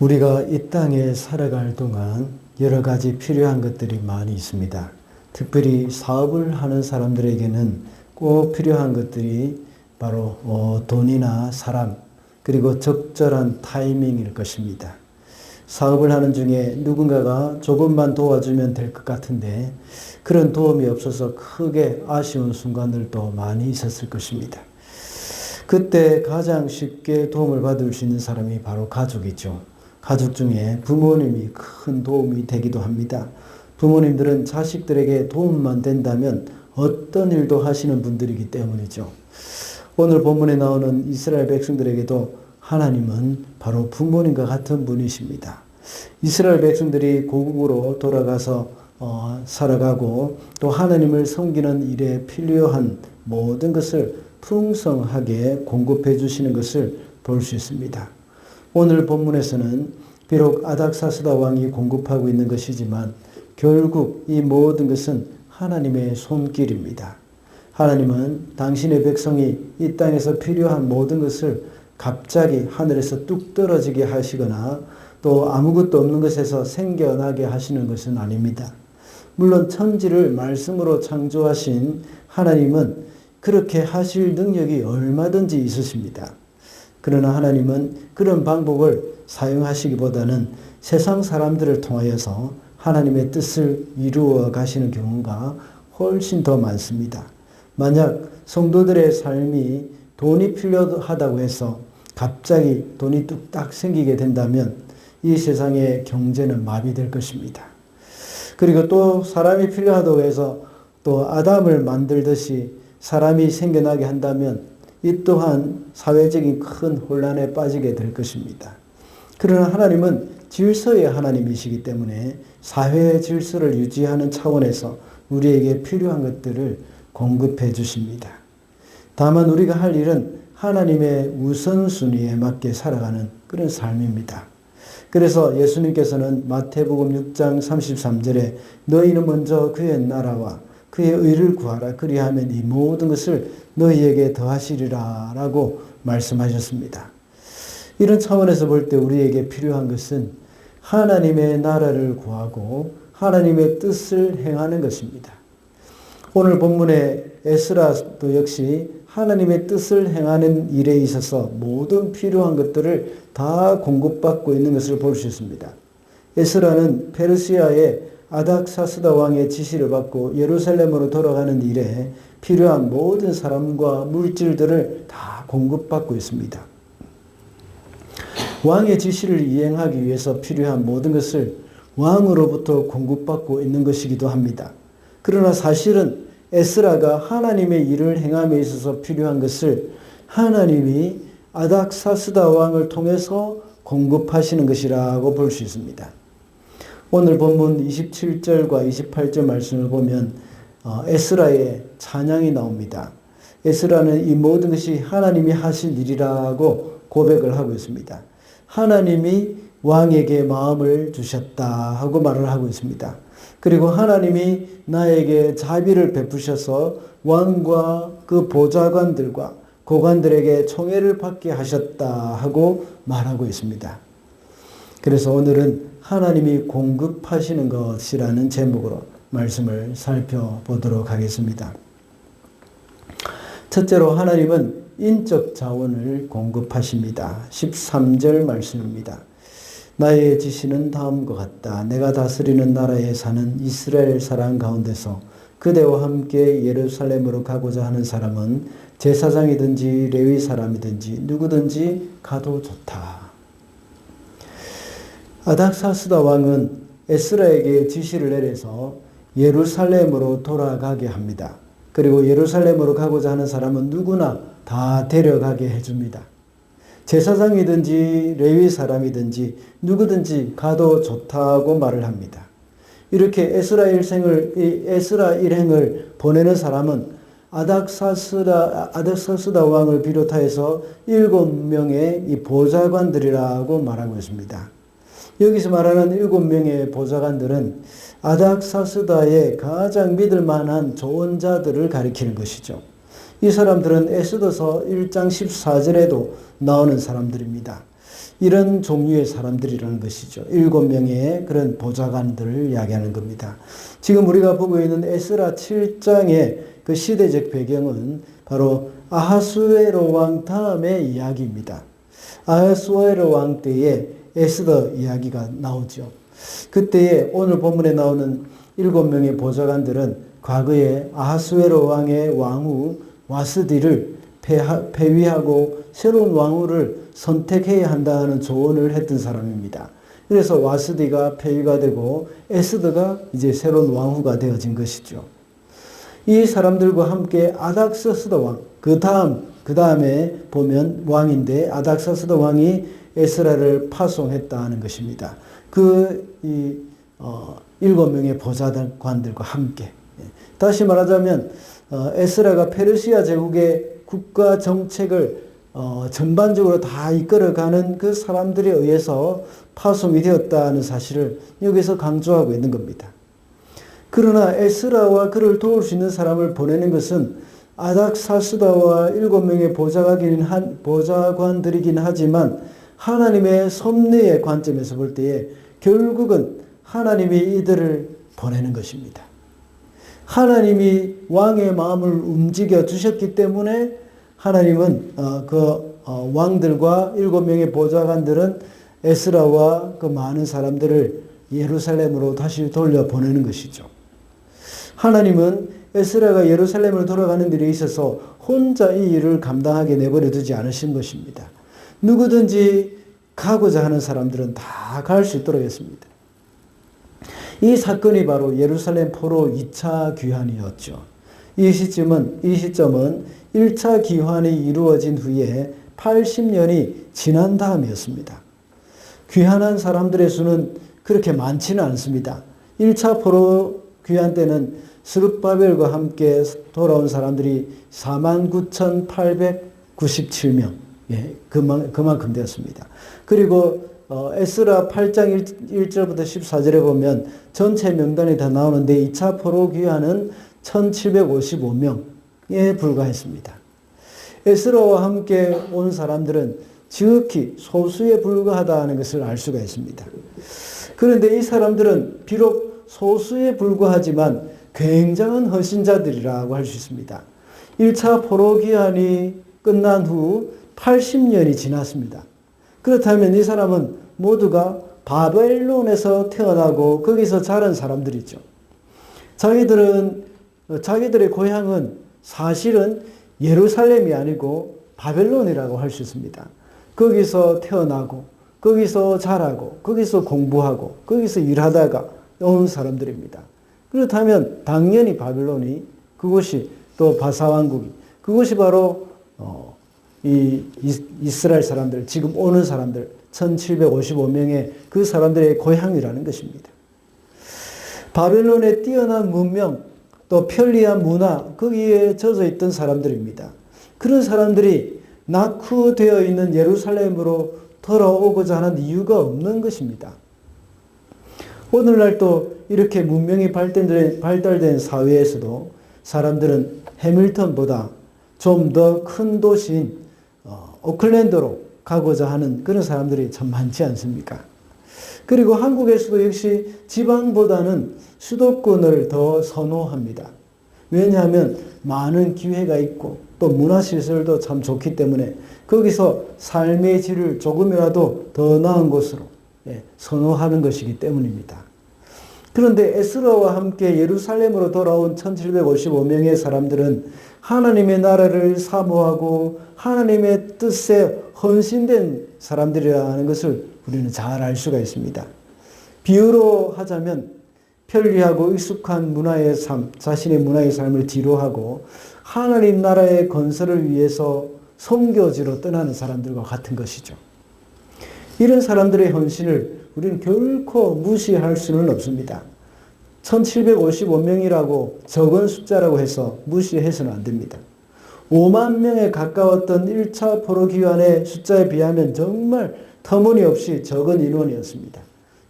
우리가 이 땅에 살아갈 동안 여러 가지 필요한 것들이 많이 있습니다. 특별히 사업을 하는 사람들에게는 꼭 필요한 것들이 바로 돈이나 사람, 그리고 적절한 타이밍일 것입니다. 사업을 하는 중에 누군가가 조금만 도와주면 될 것 같은데 그런 도움이 없어서 크게 아쉬운 순간들도 많이 있었을 것입니다. 그때 가장 쉽게 도움을 받을 수 있는 사람이 바로 가족이죠. 가족 중에 부모님이 큰 도움이 되기도 합니다. 부모님들은 자식들에게 도움만 된다면 어떤 일도 하시는 분들이기 때문이죠. 오늘 본문에 나오는 이스라엘 백성들에게도 하나님은 바로 부모님과 같은 분이십니다. 이스라엘 백성들이 고국으로 돌아가서 살아가고 또 하나님을 섬기는 일에 필요한 모든 것을 풍성하게 공급해 주시는 것을 볼 수 있습니다. 오늘 본문에서는 비록 아닥사스다 왕이 공급하고 있는 것이지만 결국 이 모든 것은 하나님의 손길입니다. 하나님은 당신의 백성이 이 땅에서 필요한 모든 것을 갑자기 하늘에서 뚝 떨어지게 하시거나 또 아무것도 없는 것에서 생겨나게 하시는 것은 아닙니다. 물론 천지를 말씀으로 창조하신 하나님은 그렇게 하실 능력이 얼마든지 있으십니다. 그러나 하나님은 그런 방법을 사용하시기보다는 세상 사람들을 통하여서 하나님의 뜻을 이루어 가시는 경우가 훨씬 더 많습니다. 만약 성도들의 삶이 돈이 필요하다고 해서 갑자기 돈이 뚝딱 생기게 된다면 이 세상의 경제는 마비될 것입니다. 그리고 또 사람이 필요하다고 해서 또 아담을 만들듯이 사람이 생겨나게 한다면 이 또한 사회적인 큰 혼란에 빠지게 될 것입니다. 그러나 하나님은 질서의 하나님이시기 때문에 사회의 질서를 유지하는 차원에서 우리에게 필요한 것들을 공급해 주십니다. 다만 우리가 할 일은 하나님의 우선순위에 맞게 살아가는 그런 삶입니다. 그래서 예수님께서는 마태복음 6장 33절에 너희는 먼저 그의 나라와 그의 의를 구하라. 그리하면 이 모든 것을 너희에게 더하시리라 라고 말씀하셨습니다. 이런 차원에서 볼 때 우리에게 필요한 것은 하나님의 나라를 구하고 하나님의 뜻을 행하는 것입니다. 오늘 본문의 에스라도 역시 하나님의 뜻을 행하는 일에 있어서 모든 필요한 것들을 다 공급받고 있는 것을 볼 수 있습니다. 에스라는 페르시아의 아닥사스다 왕의 지시를 받고 예루살렘으로 돌아가는 일에 필요한 모든 사람과 물질들을 다 공급받고 있습니다. 왕의 지시를 이행하기 위해서 필요한 모든 것을 왕으로부터 공급받고 있는 것이기도 합니다. 그러나 사실은 에스라가 하나님의 일을 행함에 있어서 필요한 것을 하나님이 아닥사스다 왕을 통해서 공급하시는 것이라고 볼 수 있습니다. 오늘 본문 27절과 28절 말씀을 보면 에스라의 찬양이 나옵니다. 에스라는 이 모든 것이 하나님이 하실 일이라고 고백을 하고 있습니다. 하나님이 왕에게 마음을 주셨다 하고 말을 하고 있습니다. 그리고 하나님이 나에게 자비를 베푸셔서 왕과 그 보좌관들과 고관들에게 총애를 받게 하셨다 하고 말하고 있습니다. 그래서 오늘은 하나님이 공급하시는 것이라는 제목으로 말씀을 살펴보도록 하겠습니다. 첫째로 하나님은 인적 자원을 공급하십니다. 13절 말씀입니다. 나의 지시는 다음과 같다. 내가 다스리는 나라에 사는 이스라엘 사람 가운데서 그대와 함께 예루살렘으로 가고자 하는 사람은 제사장이든지 레위 사람이든지 누구든지 가도 좋다. 아닥사스다 왕은 에스라에게 지시를 내려서 예루살렘으로 돌아가게 합니다. 그리고 예루살렘으로 가고자 하는 사람은 누구나 다 데려가게 해줍니다. 제사장이든지 레위 사람이든지 누구든지 가도 좋다고 말을 합니다. 이렇게 에스라 일행을 보내는 사람은 아닥사스다 왕을 비롯하여서 7명의 이 보좌관들이라고 말하고 있습니다. 여기서 말하는 7명의 보좌관들은 아닥사스다의 가장 믿을 만한 좋은 자들을 가리키는 것이죠. 이 사람들은 에스더서 1장 14절에도 나오는 사람들입니다. 이런 종류의 사람들이라는 것이죠. 7명의 그런 보좌관들을 이야기하는 겁니다. 지금 우리가 보고 있는 에스라 7장의 그 시대적 배경은 바로 아하수에로 왕 다음의 이야기입니다. 아하수에로 왕 때에 에스더 이야기가 나오죠. 그때에 오늘 본문에 나오는 7명의 보좌관들은 과거에 아하수에로 왕의 왕후 와스디를 폐위하고 새로운 왕후를 선택해야 한다는 조언을 했던 사람입니다. 그래서 와스디가 폐위가 되고 에스더가 이제 새로운 왕후가 되어진 것이죠. 이 사람들과 함께 아닥사스다 왕, 그 다음에 보면 왕인데 아닥사스다 왕이 에스라를 파송했다는 것입니다. 7명의 보좌관들과 함께. 다시 말하자면 에스라가 페르시아 제국의 국가 정책을 전반적으로 다 이끌어가는 그 사람들에 의해서 파송이 되었다는 사실을 여기서 강조하고 있는 겁니다. 그러나 에스라와 그를 도울 수 있는 사람을 보내는 것은 아닥사스다와 7명의 보좌관들이긴 하지만 하나님의 섭리의 관점에서 볼 때에 결국은 하나님이 이들을 보내는 것입니다. 하나님이 왕의 마음을 움직여 주셨기 때문에 하나님은 왕들과 7명의 보좌관들은 에스라와 그 많은 사람들을 예루살렘으로 다시 돌려보내는 것이죠. 하나님은 에스라가 예루살렘으로 돌아가는 일에 있어서 혼자 이 일을 감당하게 내버려 두지 않으신 것입니다. 누구든지 가고자 하는 사람들은 다 갈 수 있도록 했습니다. 이 사건이 바로 예루살렘 포로 2차 귀환이었죠. 이 시점은 1차 귀환이 이루어진 후에 80년이 지난 다음이었습니다. 귀환한 사람들의 수는 그렇게 많지는 않습니다. 1차 포로 귀환 때는 스룹바벨과 함께 돌아온 사람들이 49,897명, 그만큼 되었습니다. 그리고 에스라 8장 1절부터 14절에 보면 전체 명단이 다 나오는데 2차 포로 귀환은 1,755명에 불과했습니다. 에스라와 함께 온 사람들은 지극히 소수에 불과하다는 것을 알 수가 있습니다. 그런데 이 사람들은 비록 소수에 불과하지만 굉장한 헌신자들이라고 할 수 있습니다. 1차 포로 귀환이 끝난 후 80년이 지났습니다. 그렇다면 이 사람은 모두가 바벨론에서 태어나고 거기서 자란 사람들이죠. 자기들의 고향은 사실은 예루살렘이 아니고 바벨론이라고 할 수 있습니다. 거기서 태어나고 거기서 자라고 거기서 공부하고 거기서 일하다가 온 사람들입니다. 그렇다면 당연히 바벨론이 그곳이 또 바사왕국이 그것이 바로 이 이스라엘 사람들 지금 오는 사람들 1755명의 그 사람들의 고향이라는 것입니다. 바벨론의 뛰어난 문명 또 편리한 문화 거기에 젖어 있던 사람들입니다. 그런 사람들이 낙후되어 있는 예루살렘으로 돌아오고자 하는 이유가 없는 것입니다. 오늘날 또 이렇게 문명이 발달된 사회에서도 사람들은 해밀턴보다 좀 더 큰 도시인 오클랜드로 가고자 하는 그런 사람들이 참 많지 않습니까? 그리고 한국에서도 역시 지방보다는 수도권을 더 선호합니다. 왜냐하면 많은 기회가 있고 또 문화시설도 참 좋기 때문에 거기서 삶의 질을 조금이라도 더 나은 곳으로 선호하는 것이기 때문입니다. 그런데 에스라와 함께 예루살렘으로 돌아온 1755명의 사람들은 하나님의 나라를 사모하고 하나님의 뜻에 헌신된 사람들이라는 것을 우리는 잘 알 수가 있습니다. 비유로 하자면 편리하고 익숙한 문화의 삶, 자신의 문화의 삶을 뒤로하고 하나님 나라의 건설을 위해서 선교지로 떠나는 사람들과 같은 것이죠. 이런 사람들의 헌신을 우리는 결코 무시할 수는 없습니다. 1755명이라고 적은 숫자라고 해서 무시해서는 안 됩니다. 5만 명에 가까웠던 1차 포로 귀환의 숫자에 비하면 정말 터무니없이 적은 인원이었습니다.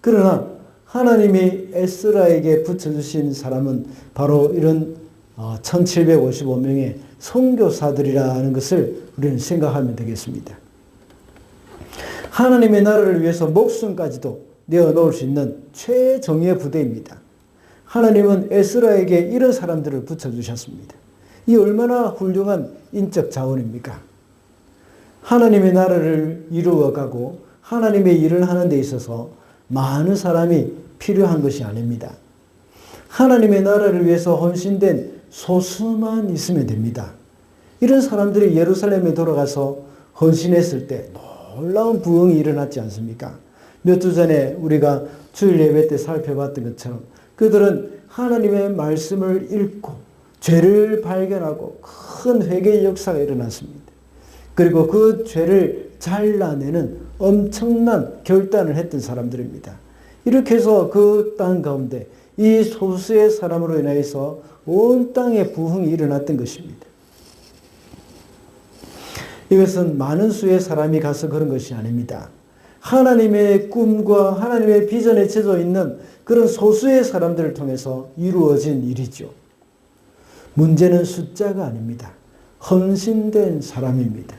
그러나 하나님이 에스라에게 붙여주신 사람은 바로 이런 1755명의 선교사들이라는 것을 우리는 생각하면 되겠습니다. 하나님의 나라를 위해서 목숨까지도 내어놓을 수 있는 최정예 부대입니다. 하나님은 에스라에게 이런 사람들을 붙여주셨습니다. 이 얼마나 훌륭한 인적 자원입니까? 하나님의 나라를 이루어가고 하나님의 일을 하는 데 있어서 많은 사람이 필요한 것이 아닙니다. 하나님의 나라를 위해서 헌신된 소수만 있으면 됩니다. 이런 사람들이 예루살렘에 돌아가서 헌신했을 때 놀라운 부흥이 일어났지 않습니까? 몇 주 전에 우리가 주일 예배 때 살펴봤던 것처럼 그들은 하나님의 말씀을 읽고 죄를 발견하고 큰 회개의 역사가 일어났습니다. 그리고 그 죄를 잘라내는 엄청난 결단을 했던 사람들입니다. 이렇게 해서 그 땅 가운데 이 소수의 사람으로 인해서 온 땅에 부흥이 일어났던 것입니다. 이것은 많은 수의 사람이 가서 그런 것이 아닙니다. 하나님의 꿈과 하나님의 비전에 젖어 있는 그런 소수의 사람들을 통해서 이루어진 일이죠. 문제는 숫자가 아닙니다. 헌신된 사람입니다.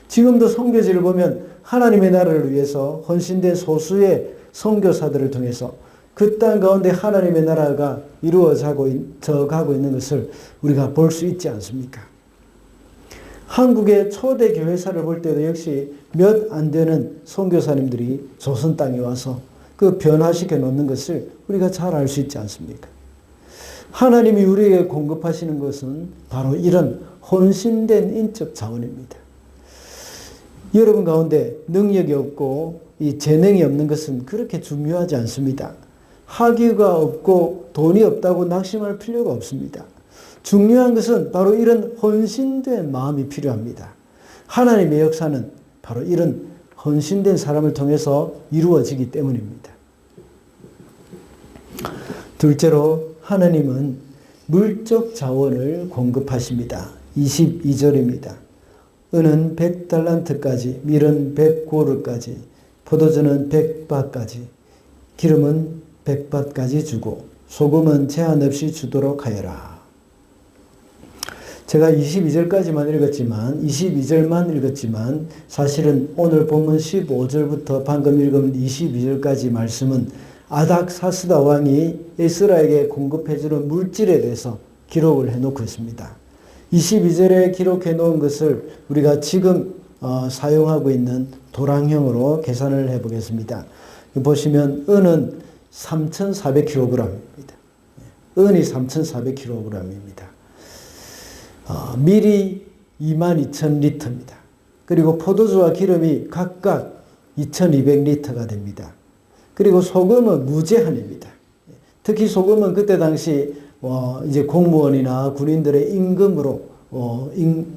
지금도 선교지를 보면 하나님의 나라를 위해서 헌신된 소수의 선교사들을 통해서 그 땅 가운데 하나님의 나라가 이루어져 가고 있는 것을 우리가 볼 수 있지 않습니까? 한국의 초대 교회사를 볼 때도 역시 몇 안 되는 선교사님들이 조선 땅에 와서 그 변화시켜 놓는 것을 우리가 잘 알 수 있지 않습니까? 하나님이 우리에게 공급하시는 것은 바로 이런 헌신된 인적 자원입니다. 여러분 가운데 능력이 없고 이 재능이 없는 것은 그렇게 중요하지 않습니다. 학위가 없고 돈이 없다고 낙심할 필요가 없습니다. 중요한 것은 바로 이런 헌신된 마음이 필요합니다. 하나님의 역사는 바로 이런 헌신된 사람을 통해서 이루어지기 때문입니다. 둘째로 하나님은 물적 자원을 공급하십니다. 22절입니다. 은은 100달란트까지, 밀은 100고르까지, 포도주는 100밭까지, 기름은 100밭까지 주고 소금은 제한 없이 주도록 하여라. 제가 22절까지만 읽었지만 사실은 오늘 본문 15절부터 방금 읽은 22절까지 말씀은 아닥사스다 왕이 에스라에게 공급해주는 물질에 대해서 기록을 해놓고 있습니다. 22절에 기록해 놓은 것을 우리가 지금 사용하고 있는 도량형으로 계산을 해보겠습니다. 보시면 은은 3,400kg입니다. 은이 3,400kg입니다. 밀이 22,000리터입니다. 그리고 포도주와 기름이 각각 2,200리터가 됩니다. 그리고 소금은 무제한입니다. 특히 소금은 그때 당시 이제 공무원이나 군인들의 임금으로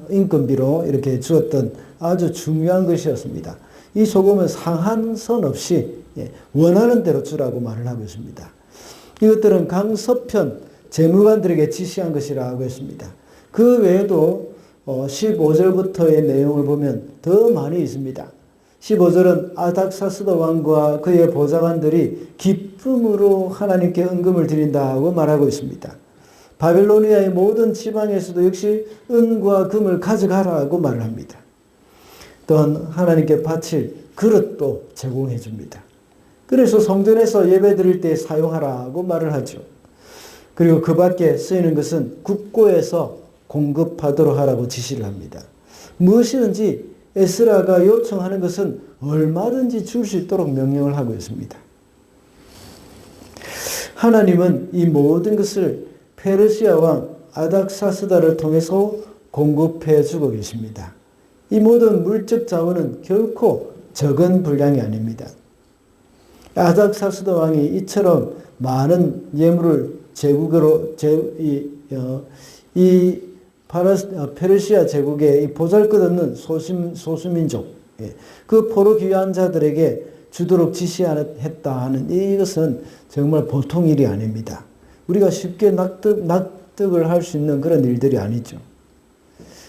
인건비로 이렇게 주었던 아주 중요한 것이었습니다. 이 소금은 상한선 없이 원하는 대로 주라고 말을 하고 있습니다. 이것들은 강서편 재무관들에게 지시한 것이라고 했습니다. 그 외에도 15절부터의 내용을 보면 더 많이 있습니다. 15절은 아닥사스다 왕과 그의 보좌관들이 기쁨으로 하나님께 헌금을 드린다고 말하고 있습니다. 바벨로니아의 모든 지방에서도 역시 은과 금을 가져가라고 말을 합니다. 또한 하나님께 바칠 그릇도 제공해 줍니다. 그래서 성전에서 예배 드릴 때 사용하라고 말을 하죠. 그리고 그 밖에 쓰이는 것은 국고에서 공급하도록 하라고 지시를 합니다. 무엇이든지 에스라가 요청하는 것은 얼마든지 줄 수 있도록 명령을 하고 있습니다. 하나님은 이 모든 것을 페르시아 왕 아닥사스다를 통해서 공급해 주고 계십니다. 이 모든 물적 자원은 결코 적은 분량이 아닙니다. 아닥사스다 왕이 이처럼 많은 예물을 제국으로 페르시아 제국의 보잘것없는 소수민족, 그 포로 귀환 자들에게 주도록 지시했다 하는 이것은 정말 보통 일이 아닙니다. 우리가 쉽게 납득을 할 수 있는 그런 일들이 아니죠.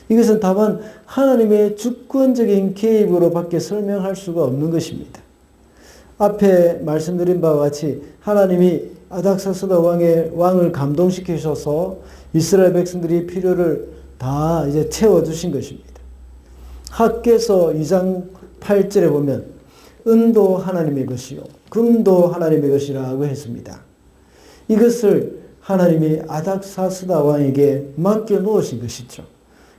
이것은 다만 하나님의 주권적인 개입으로밖에 설명할 수가 없는 것입니다. 앞에 말씀드린 바와 같이 하나님이 아닥사스다 왕을 감동시키셔서 이스라엘 백성들이 필요를 다 이제 채워주신 것입니다. 학개서 2장 8절에 보면 은도 하나님의 것이요 금도 하나님의 것이라고 했습니다. 이것을 하나님이 아닥사스다 왕에게 맡겨놓으신 것이죠.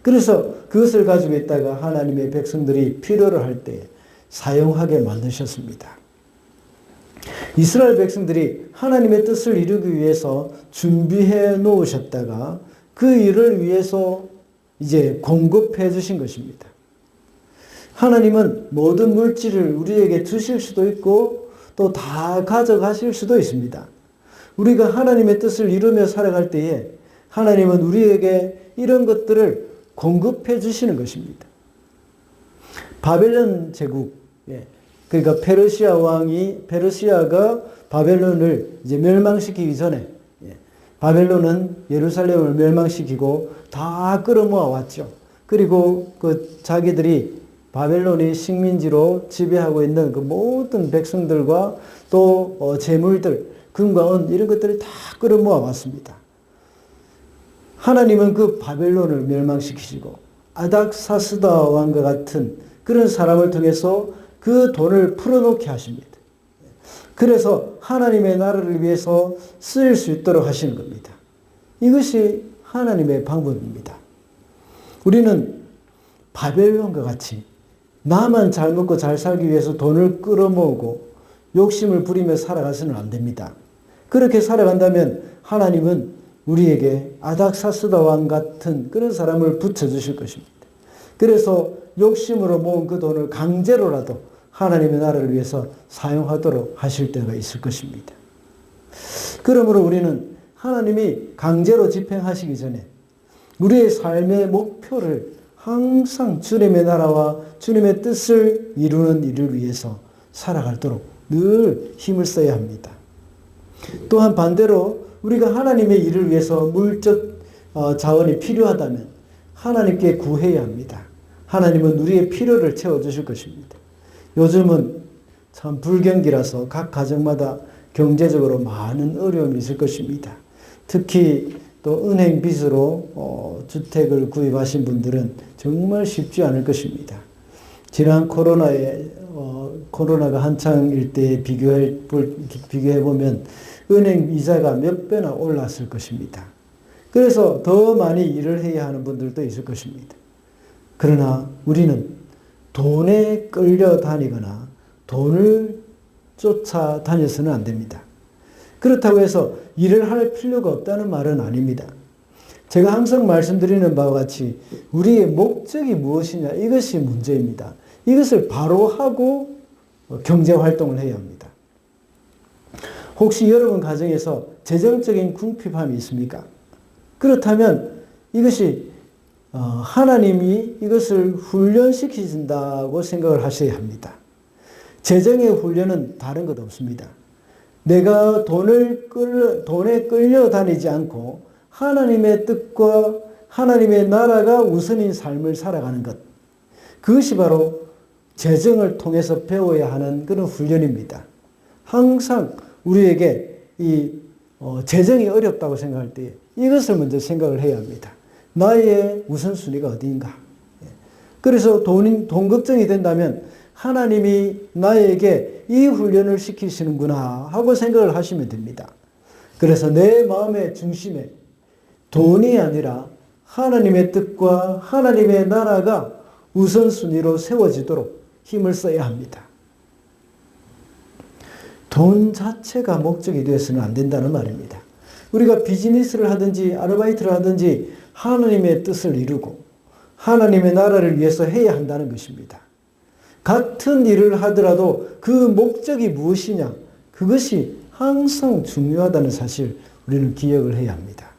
그래서 그것을 가지고 있다가 하나님의 백성들이 필요를 할 때 사용하게 만드셨습니다. 이스라엘 백성들이 하나님의 뜻을 이루기 위해서 준비해 놓으셨다가 그 일을 위해서 이제 공급해 주신 것입니다. 하나님은 모든 물질을 우리에게 주실 수도 있고 또 다 가져가실 수도 있습니다. 우리가 하나님의 뜻을 이루며 살아갈 때에 하나님은 우리에게 이런 것들을 공급해 주시는 것입니다. 바벨론 제국, 그러니까 페르시아가 바벨론을 이제 멸망시키기 전에 바벨론은 예루살렘을 멸망시키고 다 끌어모아 왔죠. 그리고 그 자기들이 바벨론이 식민지로 지배하고 있는 그 모든 백성들과 또 재물들, 금과 은 이런 것들을 다 끌어모아 왔습니다. 하나님은 그 바벨론을 멸망시키시고 아닥사스다 왕과 같은 그런 사람을 통해서 그 돈을 풀어놓게 하십니다. 그래서 하나님의 나라를 위해서 쓰일 수 있도록 하시는 겁니다. 이것이 하나님의 방법입니다. 우리는 바벨론과 같이 나만 잘 먹고 잘 살기 위해서 돈을 끌어모으고 욕심을 부리며 살아가서는 안 됩니다. 그렇게 살아간다면 하나님은 우리에게 아닥사스다 왕 같은 그런 사람을 붙여주실 것입니다. 그래서 욕심으로 모은 그 돈을 강제로라도 하나님의 나라를 위해서 사용하도록 하실 때가 있을 것입니다. 그러므로 우리는 하나님이 강제로 집행하시기 전에 우리의 삶의 목표를 항상 주님의 나라와 주님의 뜻을 이루는 일을 위해서 살아가도록 늘 힘을 써야 합니다. 또한 반대로 우리가 하나님의 일을 위해서 물적 자원이 필요하다면 하나님께 구해야 합니다. 하나님은 우리의 필요를 채워주실 것입니다. 요즘은 참 불경기라서 각 가정마다 경제적으로 많은 어려움이 있을 것입니다. 특히 또 은행 빚으로 주택을 구입하신 분들은 정말 쉽지 않을 것입니다. 지난 코로나가 한창일 때 비교해보면 은행 이자가 몇 배나 올랐을 것입니다. 그래서 더 많이 일을 해야 하는 분들도 있을 것입니다. 그러나 우리는 돈에 끌려다니거나 돈을 쫓아다녀서는 안 됩니다. 그렇다고 해서 일을 할 필요가 없다는 말은 아닙니다. 제가 항상 말씀드리는 바와 같이 우리의 목적이 무엇이냐 이것이 문제입니다. 이것을 바로 하고 경제활동을 해야 합니다. 혹시 여러분 가정에서 재정적인 궁핍함이 있습니까? 그렇다면 이것이 하나님이 이것을 훈련시키신다고 생각을 하셔야 합니다. 재정의 훈련은 다른 것 없습니다. 내가 돈에 끌려다니지 않고 하나님의 뜻과 하나님의 나라가 우선인 삶을 살아가는 것. 그것이 바로 재정을 통해서 배워야 하는 그런 훈련입니다. 항상 우리에게 이 재정이 어렵다고 생각할 때 이것을 먼저 생각을 해야 합니다. 나의 우선순위가 어디인가. 그래서 돈 걱정이 된다면 하나님이 나에게 이 훈련을 시키시는구나 하고 생각을 하시면 됩니다. 그래서 내 마음의 중심에 돈이 아니라 하나님의 뜻과 하나님의 나라가 우선순위로 세워지도록 힘을 써야 합니다. 돈 자체가 목적이 되어서는 안 된다는 말입니다. 우리가 비즈니스를 하든지 아르바이트를 하든지 하나님의 뜻을 이루고 하나님의 나라를 위해서 해야 한다는 것입니다. 같은 일을 하더라도 그 목적이 무엇이냐, 그것이 항상 중요하다는 사실 우리는 기억을 해야 합니다.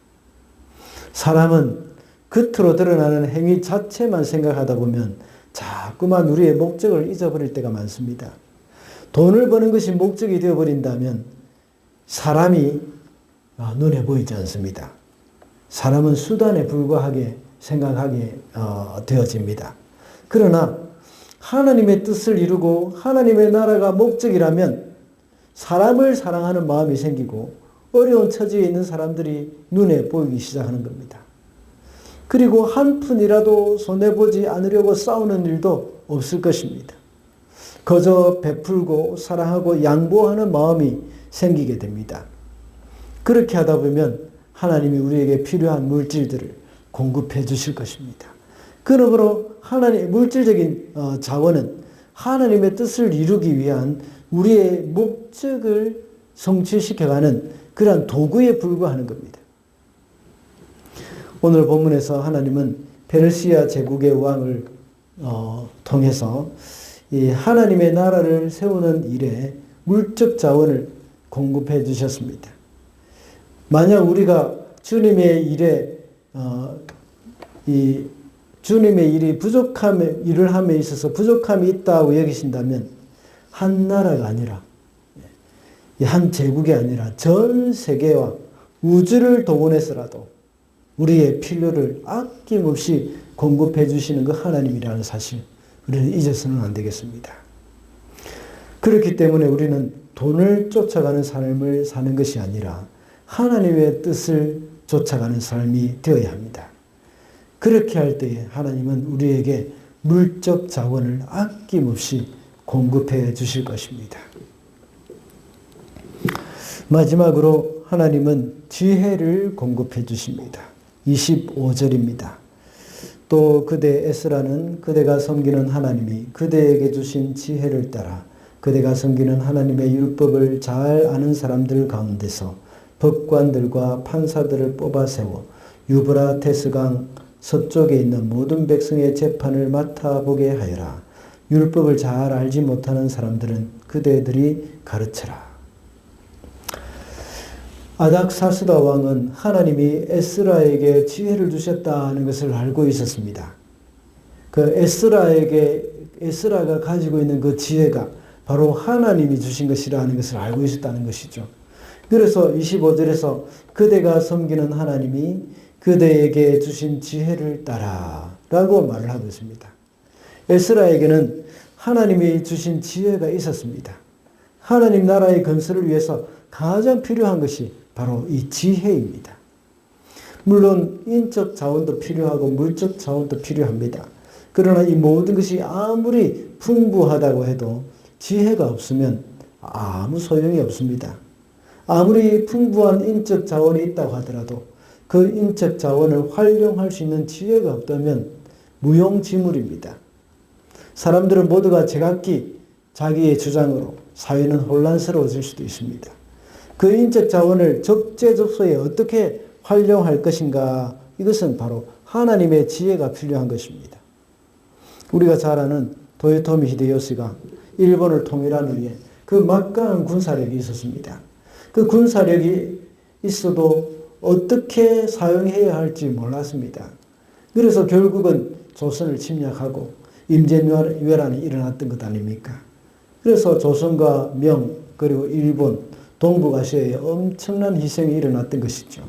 사람은 겉으로 드러나는 행위 자체만 생각하다 보면 자꾸만 우리의 목적을 잊어버릴 때가 많습니다. 돈을 버는 것이 목적이 되어버린다면 사람이 눈에 보이지 않습니다. 사람은 수단에 불과하게 생각하게 되어집니다. 그러나 하나님의 뜻을 이루고 하나님의 나라가 목적이라면 사람을 사랑하는 마음이 생기고 어려운 처지에 있는 사람들이 눈에 보이기 시작하는 겁니다. 그리고 한 푼이라도 손해보지 않으려고 싸우는 일도 없을 것입니다. 거저 베풀고 사랑하고 양보하는 마음이 생기게 됩니다. 그렇게 하다 보면 하나님이 우리에게 필요한 물질들을 공급해 주실 것입니다. 그러므로 하나님의 물질적인 자원은 하나님의 뜻을 이루기 위한 우리의 목적을 성취시켜가는 그러한 도구에 불과하는 겁니다. 오늘 본문에서 하나님은 페르시아 제국의 왕을 통해서 이 하나님의 나라를 세우는 일에 물적 자원을 공급해 주셨습니다. 만약 우리가 주님의 일에 주님의 일을 함에 있어서 부족함이 있다고 여기신다면 한 나라가 아니라 한 제국이 아니라 전 세계와 우주를 동원해서라도 우리의 필요를 아낌없이 공급해 주시는 그 하나님이라는 사실 우리는 잊어서는 안 되겠습니다. 그렇기 때문에 우리는 돈을 쫓아가는 삶을 사는 것이 아니라 하나님의 뜻을 쫓아가는 삶이 되어야 합니다. 그렇게 할 때에 하나님은 우리에게 물적 자원을 아낌없이 공급해 주실 것입니다. 마지막으로 하나님은 지혜를 공급해 주십니다. 25절입니다. 또 그대 에스라는 그대가 섬기는 하나님이 그대에게 주신 지혜를 따라 그대가 섬기는 하나님의 율법을 잘 아는 사람들 가운데서 법관들과 판사들을 뽑아 세워 유브라테스강 서쪽에 있는 모든 백성의 재판을 맡아보게 하여라. 율법을 잘 알지 못하는 사람들은 그대들이 가르쳐라. 아닥사스다 왕은 하나님이 에스라에게 지혜를 주셨다는 것을 알고 있었습니다. 그 에스라가 가지고 있는 그 지혜가 바로 하나님이 주신 것이라는 것을 알고 있었다는 것이죠. 그래서 25절에서 그대가 섬기는 하나님이 그대에게 주신 지혜를 따라 라고 말을 하고 있습니다. 에스라에게는 하나님이 주신 지혜가 있었습니다. 하나님 나라의 건설을 위해서 가장 필요한 것이 바로 이 지혜입니다. 물론 인적 자원도 필요하고 물적 자원도 필요합니다. 그러나 이 모든 것이 아무리 풍부하다고 해도 지혜가 없으면 아무 소용이 없습니다. 아무리 풍부한 인적 자원이 있다고 하더라도 그 인적 자원을 활용할 수 있는 지혜가 없다면 무용지물입니다. 사람들은 모두가 제각기 자기의 주장으로 사회는 혼란스러워질 수도 있습니다. 그 인적 자원을 적재적소에 어떻게 활용할 것인가, 이것은 바로 하나님의 지혜가 필요한 것입니다. 우리가 잘 아는 도요토미 히데요시가 일본을 통일하는 위해 그 막강한 군사력이 있었습니다. 그 군사력이 있어도 어떻게 사용해야 할지 몰랐습니다. 그래서 결국은 조선을 침략하고 임진왜란이 일어났던 것 아닙니까? 그래서 조선과 명 그리고 일본 동북아시아에 엄청난 희생이 일어났던 것이죠.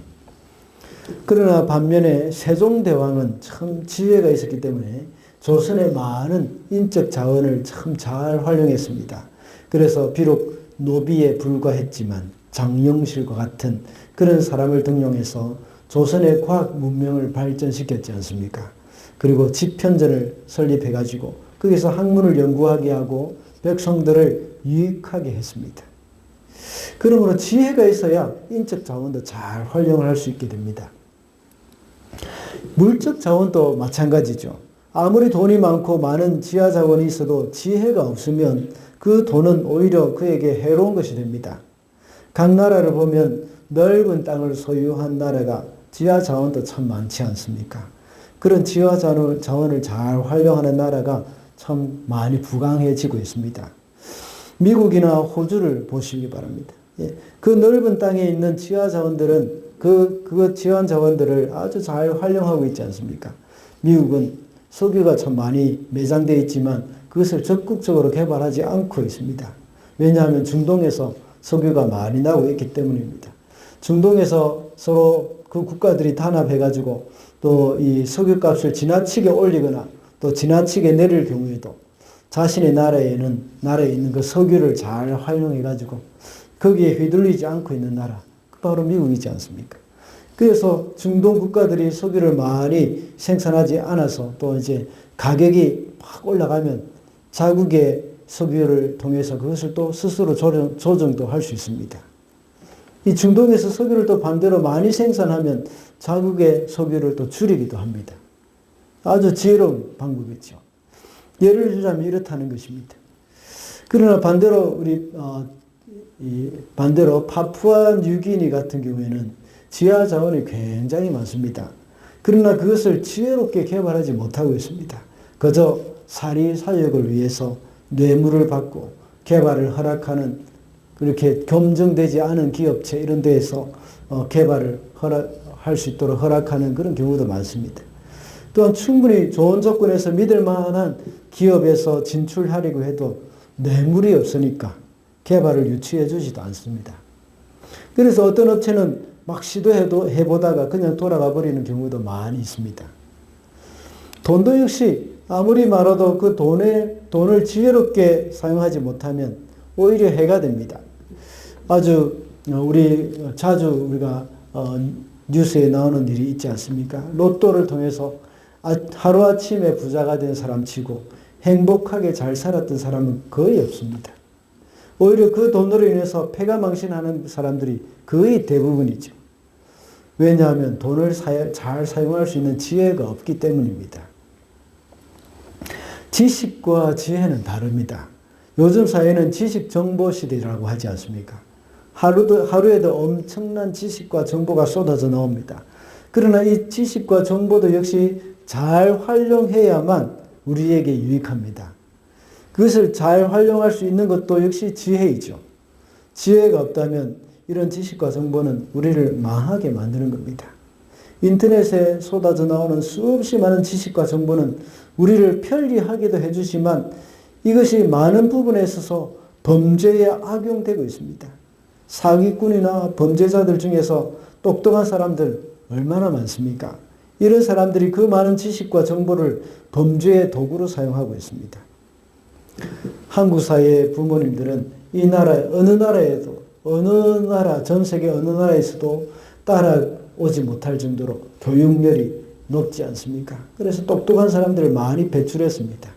그러나 반면에 세종대왕은 참 지혜가 있었기 때문에 조선의 많은 인적 자원을 참 잘 활용했습니다. 그래서 비록 노비에 불과했지만 장영실과 같은 그런 사람을 등용해서 조선의 과학 문명을 발전시켰지 않습니까? 그리고 집현전을 설립해가지고 거기서 학문을 연구하게 하고 백성들을 유익하게 했습니다. 그러므로 지혜가 있어야 인적 자원도 잘 활용을 할 수 있게 됩니다. 물적 자원도 마찬가지죠. 아무리 돈이 많고 많은 지하 자원이 있어도 지혜가 없으면 그 돈은 오히려 그에게 해로운 것이 됩니다. 각 나라를 보면 넓은 땅을 소유한 나라가 지하 자원도 참 많지 않습니까? 그런 지하 자원을 잘 활용하는 나라가 참 많이 부강해지고 있습니다. 미국이나 호주를 보시기 바랍니다. 그 넓은 땅에 있는 지하 자원들은 그 지하 자원들을 아주 잘 활용하고 있지 않습니까? 미국은 석유가 참 많이 매장되어 있지만 그것을 적극적으로 개발하지 않고 있습니다. 왜냐하면 중동에서 석유가 많이 나오고 있기 때문입니다. 중동에서 서로 그 국가들이 단합해가지고 또 이 석유값을 지나치게 올리거나 또 지나치게 내릴 경우에도 자신의 나라에 있는 그 석유를 잘 활용해가지고 거기에 휘둘리지 않고 있는 나라, 바로 미국이지 않습니까? 그래서 중동 국가들이 석유를 많이 생산하지 않아서 또 이제 가격이 확 올라가면 자국의 석유를 통해서 그것을 또 스스로 조정도 할 수 있습니다. 이 중동에서 석유를 또 반대로 많이 생산하면 자국의 석유를 또 줄이기도 합니다. 아주 지혜로운 방법이죠. 예를 들자면 이렇다는 것입니다. 그러나 반대로 반대로 파푸아 뉴기니 같은 경우에는 지하 자원이 굉장히 많습니다. 그러나 그것을 지혜롭게 개발하지 못하고 있습니다. 그저 사리사욕을 위해서 뇌물을 받고 개발을 허락하는, 그렇게 검증되지 않은 기업체 이런 데에서 개발을 할 수 있도록 허락하는 그런 경우도 많습니다. 또한 충분히 좋은 조건에서 믿을 만한 기업에서 진출하려고 해도 뇌물이 없으니까 개발을 유치해 주지도 않습니다. 그래서 어떤 업체는 막 해보다가 그냥 돌아가 버리는 경우도 많이 있습니다. 돈도 역시 아무리 많아도 그 돈을 지혜롭게 사용하지 못하면 오히려 해가 됩니다. 자주 우리가 뉴스에 나오는 일이 있지 않습니까? 로또를 통해서 하루아침에 부자가 된 사람 치고 행복하게 잘 살았던 사람은 거의 없습니다. 오히려 그 돈으로 인해서 패가망신하는 사람들이 거의 대부분이죠. 왜냐하면 돈을 잘 사용할 수 있는 지혜가 없기 때문입니다. 지식과 지혜는 다릅니다. 요즘 사회는 지식 정보 시대라고 하지 않습니까? 하루에도 엄청난 지식과 정보가 쏟아져 나옵니다. 그러나 이 지식과 정보도 역시 잘 활용해야만 우리에게 유익합니다. 그것을 잘 활용할 수 있는 것도 역시 지혜이죠. 지혜가 없다면 이런 지식과 정보는 우리를 망하게 만드는 겁니다. 인터넷에 쏟아져 나오는 수없이 많은 지식과 정보는 우리를 편리하게도 해주지만 이것이 많은 부분에 있어서 범죄에 악용되고 있습니다. 사기꾼이나 범죄자들 중에서 똑똑한 사람들 얼마나 많습니까? 이런 사람들이 그 많은 지식과 정보를 범죄의 도구로 사용하고 있습니다. 한국 사회의 부모님들은 이 나라 전 세계 어느 나라에서도 따라오지 못할 정도로 교육열이 높지 않습니까? 그래서 똑똑한 사람들을 많이 배출했습니다.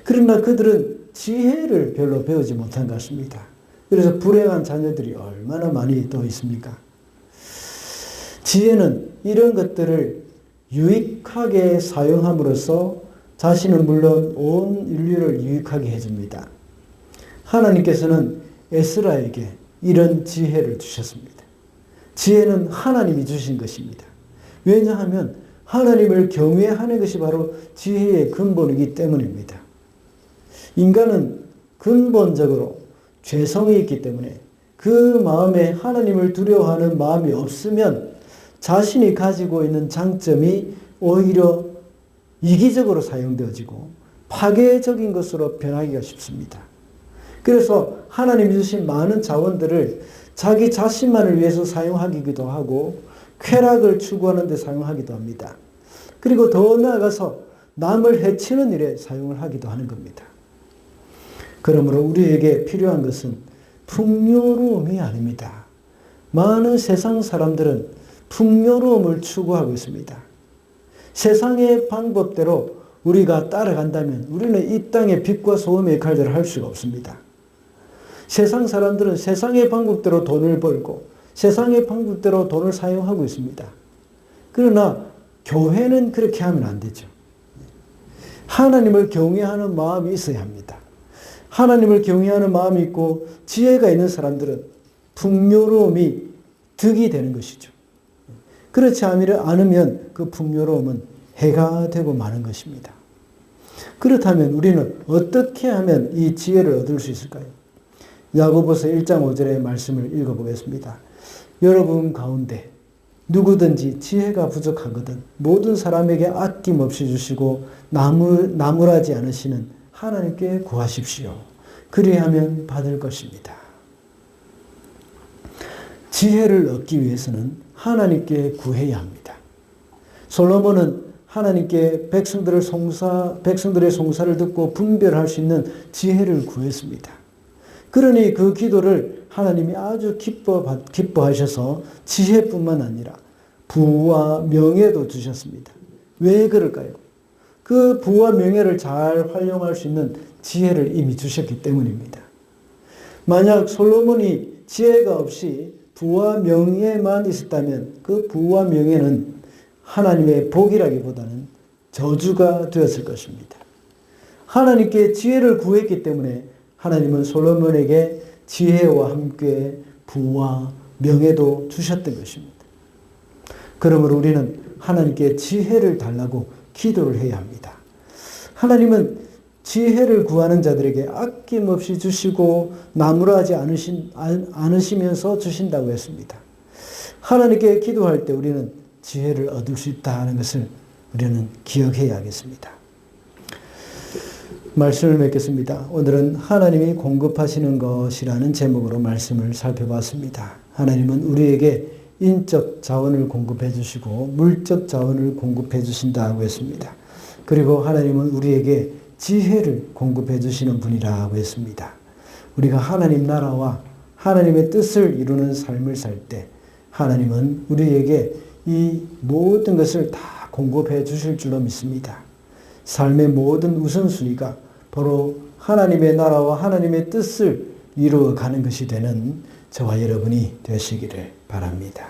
그러나 그들은 지혜를 별로 배우지 못한 것 같습니다. 그래서 불행한 자녀들이 얼마나 많이 더 있습니까? 지혜는 이런 것들을 유익하게 사용함으로써 자신은 물론 온 인류를 유익하게 해줍니다. 하나님께서는 에스라에게 이런 지혜를 주셨습니다. 지혜는 하나님이 주신 것입니다. 왜냐하면 하나님을 경외하는 것이 바로 지혜의 근본이기 때문입니다. 인간은 근본적으로 죄성이 있기 때문에 그 마음에 하나님을 두려워하는 마음이 없으면 자신이 가지고 있는 장점이 오히려 이기적으로 사용되어지고 파괴적인 것으로 변하기가 쉽습니다. 그래서 하나님이 주신 많은 자원들을 자기 자신만을 위해서 사용하기도 하고 쾌락을 추구하는 데 사용하기도 합니다. 그리고 더 나아가서 남을 해치는 일에 사용을 하기도 하는 겁니다. 그러므로 우리에게 필요한 것은 풍요로움이 아닙니다. 많은 세상 사람들은 풍요로움을 추구하고 있습니다. 세상의 방법대로 우리가 따라간다면 우리는 이 땅의 빛과 소금의 역할들을 할 수가 없습니다. 세상 사람들은 세상의 방법대로 돈을 벌고 세상의 방법대로 돈을 사용하고 있습니다. 그러나 교회는 그렇게 하면 안 되죠. 하나님을 경외하는 마음이 있어야 합니다. 하나님을 경외하는 마음이 있고 지혜가 있는 사람들은 풍요로움이 득이 되는 것이죠. 그렇지 않으면 그 풍요로움은 해가 되고 마는 것입니다. 그렇다면 우리는 어떻게 하면 이 지혜를 얻을 수 있을까요? 야고보서 1장 5절의 말씀을 읽어보겠습니다. 여러분 가운데 누구든지 지혜가 부족하거든 모든 사람에게 아낌없이 주시고 나무라지 않으시는 하나님께 구하십시오. 그리하면 받을 것입니다. 지혜를 얻기 위해서는 하나님께 구해야 합니다. 솔로몬은 하나님께 백성들의 송사를 듣고 분별할 수 있는 지혜를 구했습니다. 그러니 그 기도를 하나님이 아주 기뻐하셔서 지혜뿐만 아니라 부와 명예도 주셨습니다. 왜 그럴까요? 그 부와 명예를 잘 활용할 수 있는 지혜를 이미 주셨기 때문입니다. 만약 솔로몬이 지혜가 없이 부와 명예만 있었다면 그 부와 명예는 하나님의 복이라기보다는 저주가 되었을 것입니다. 하나님께 지혜를 구했기 때문에 하나님은 솔로몬에게 지혜와 함께 부와 명예도 주셨던 것입니다. 그러므로 우리는 하나님께 지혜를 달라고 기도를 해야 합니다. 하나님은 지혜를 구하는 자들에게 아낌없이 주시고 나무라지 않으시면서 주신다고 했습니다. 하나님께 기도할 때 우리는 지혜를 얻을 수 있다는 것을 우리는 기억해야겠습니다. 말씀을 맺겠습니다. 오늘은 하나님이 공급하시는 것이라는 제목으로 말씀을 살펴봤습니다. 하나님은 우리에게 인적 자원을 공급해 주시고 물적 자원을 공급해 주신다고 했습니다. 그리고 하나님은 우리에게 지혜를 공급해 주시는 분이라고 했습니다. 우리가 하나님 나라와 하나님의 뜻을 이루는 삶을 살 때 하나님은 우리에게 이 모든 것을 다 공급해 주실 줄로 믿습니다. 삶의 모든 우선순위가 바로 하나님의 나라와 하나님의 뜻을 이루어가는 것이 되는 저와 여러분이 되시기를 바랍니다.